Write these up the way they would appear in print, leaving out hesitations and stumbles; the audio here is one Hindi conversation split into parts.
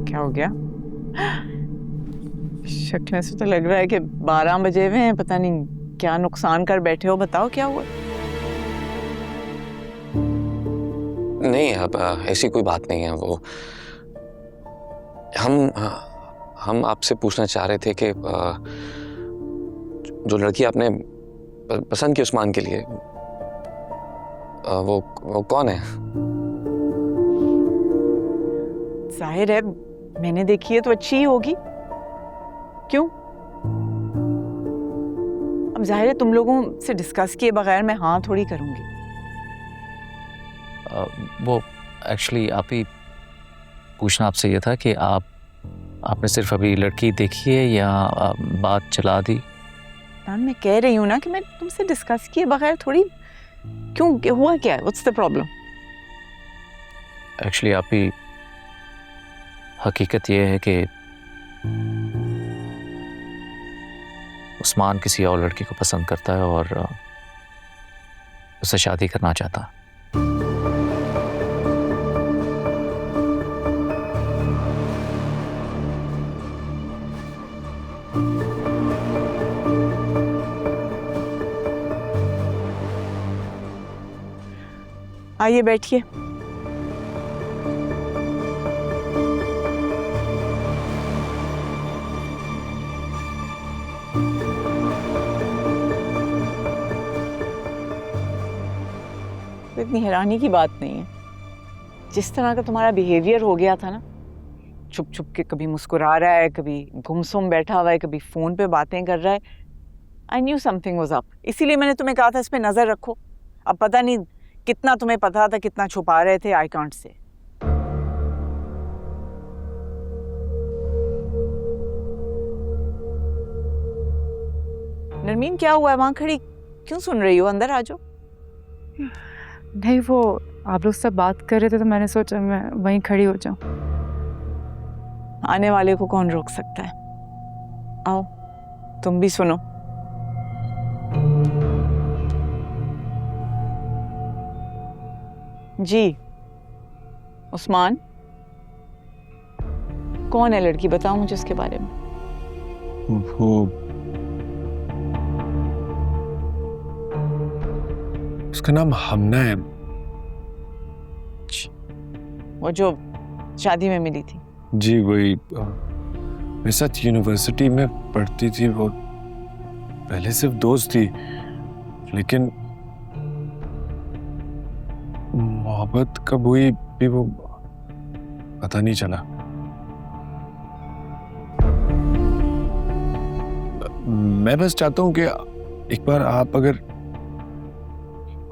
क्या हो गया? शक्ल से तो लग रहा है कि 12 बजे हुए हैं, पता नहीं क्या नुकसान कर बैठे हो। बताओ क्या हुआ? नहीं, अब ऐसी कोई बात नहीं है। वो हम आपसे पूछना चाह रहे थे कि जो लड़की आपने पसंद की उस्मान के लिए, वो कौन है? जाहिर है मैंने देखी है तो अच्छी ही होगी। क्यों? अब जाहिर है तुम लोगों से डिस्कस किए बगैर मैं हाँ थोड़ी करूंगी। वो एक्चुअली आप ही पूछना आपसे ये था कि आपने सिर्फ अभी लड़की देखी है या बात चला दी? मैं कह रही हूँ ना कि मैं तुमसे डिस्कस किए बगैर थोड़ी। क्यों, हुआ क्या है? What's the problem? एक्चुअली आप ही हकीकत ये है कि उस्मान किसी और लड़की को पसंद करता है और उससे शादी करना चाहता है। आइए बैठिए। तो इतनी हैरानी की बात नहीं है। जिस तरह का तुम्हारा बिहेवियर हो गया था ना, छुप छुप के कभी मुस्कुरा रहा है, कभी गुमसुम बैठा हुआ है, कभी फोन पे बातें कर रहा है। I knew something was up, इसीलिए मैंने तुम्हें कहा था इस पे नजर रखो। अब पता नहीं कितना तुम्हें पता था, कितना छुपा रहे थे, आई कांट से। नरमीन क्या हुआ है? वहां खड़ी क्यों सुन रही हो? अंदर आ जाओ। नहीं, वो आप लोग सब बात कर रहे थे तो मैंने सोचा मैं वहीं खड़ी हो जाऊं। आने वाले को कौन रोक सकता है? आओ तुम भी सुनो। जी उस्मान, कौन है लड़की? बताओ मुझे उसके बारे में। वो उसका नाम हमना है। वो जो शादी में मिली थी? जी वही, मेरे साथ यूनिवर्सिटी में पढ़ती थी। वो पहले सिर्फ दोस्त थी, लेकिन मोहब्बत कब हुई भी वो पता नहीं चला। मैं बस चाहता हूँ कि एक बार आप अगर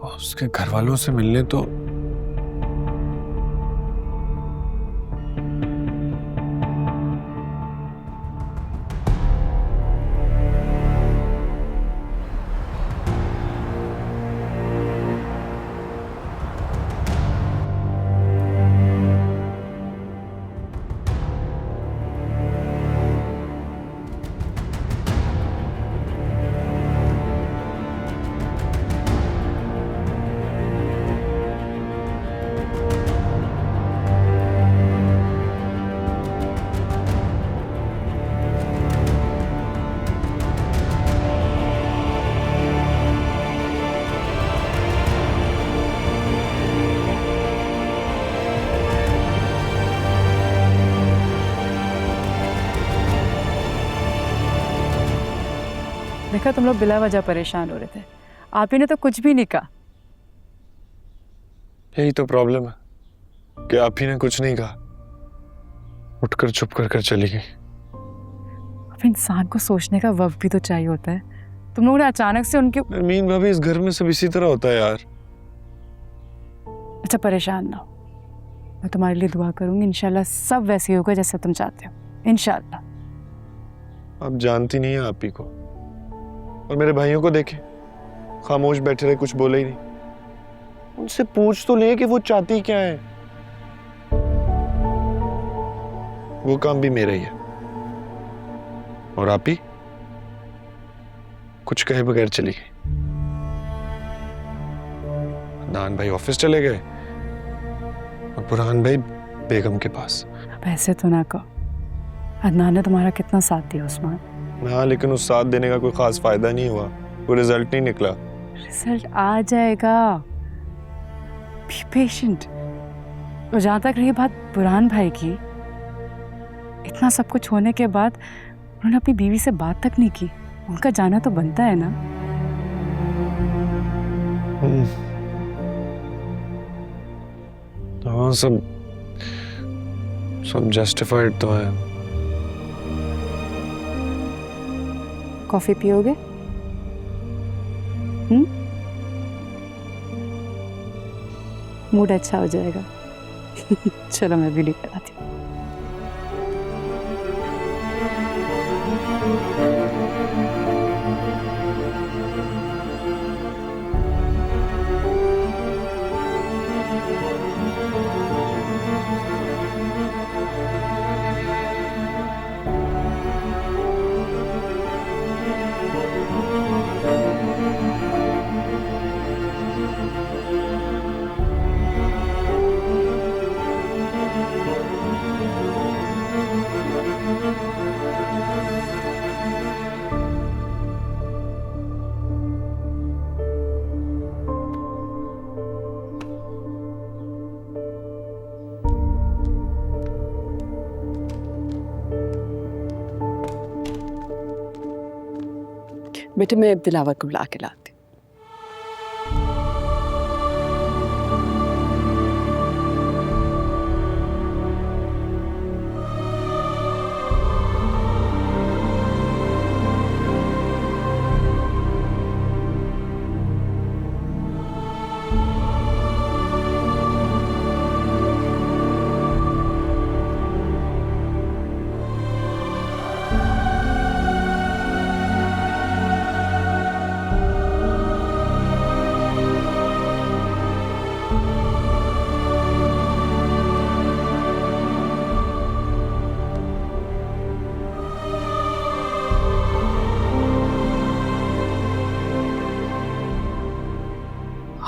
उसके घर वालों से मिल लें तो। देखा, तुम लोग बिला वजह परेशान हो रहे थे, आप ही ने तो कुछ भी नहीं कहा। यही तो प्रॉब्लम है कि आप ही ने कुछ नहीं कहा, उठकर चुप कर कर चली गई। अब इंसान को सोचने का वक्त भी तो चाहिए होता है। तुम लोगों ने अचानक से उनके। नरमीन भाभी, इस घर में सब इसी तरह होता है यार। अच्छा परेशान ना हो, मैं तुम्हारे लिए दुआ करूंगी, इंशाल्लाह सब वैसे ही होगा जैसे तुम चाहते हो, इंशाल्लाह। आप जानती नहीं है आप ही को, और मेरे भाइयों को देखे खामोश बैठे रहे, कुछ बोले ही नहीं। उनसे पूछ तो ले कि वो चाहती क्या है। वो काम भी मेरा ही है। और आप ही कुछ कहे बगैर चली गई। अदनान भाई ऑफिस चले गए और बुरहान भाई बेगम के पास। पैसे तो ना कहो, अदनान ने तुम्हारा कितना साथ दिया उस्मान। हाँ, लेकिन उस साथ देने का कोई खास फायदा नहीं हुआ, कोई रिजल्ट नहीं निकला। रिजल्ट आ जाएगा, बी पेशेंट। और जहाँ तक रही बात बुरहान भाई की, इतना सब कुछ होने के बाद उन्होंने अपनी बीवी से बात तक नहीं की। उनका जाना तो बनता है ना। हाँ, सब जस्टिफाइड तो है। कॉफी पियोगे? मूड अच्छा हो जाएगा। चलो मैं भी लेकर आती हूँ। बेटे मैं दिलावर को बुला के लाती हूँ।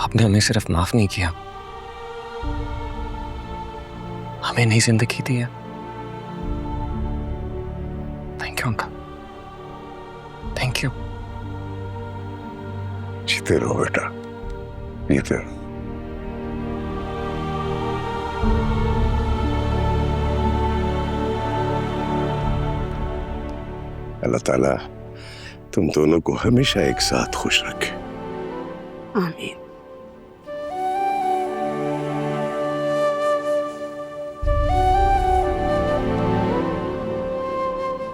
आपने हमें सिर्फ माफ नहीं किया, हमें नई जिंदगी दी है। Thank you uncle, thank you. जीते रहो बेटा, जीते रहो। अल्लाह ताला तुम दोनों को हमेशा एक साथ खुश रखे। आमीन।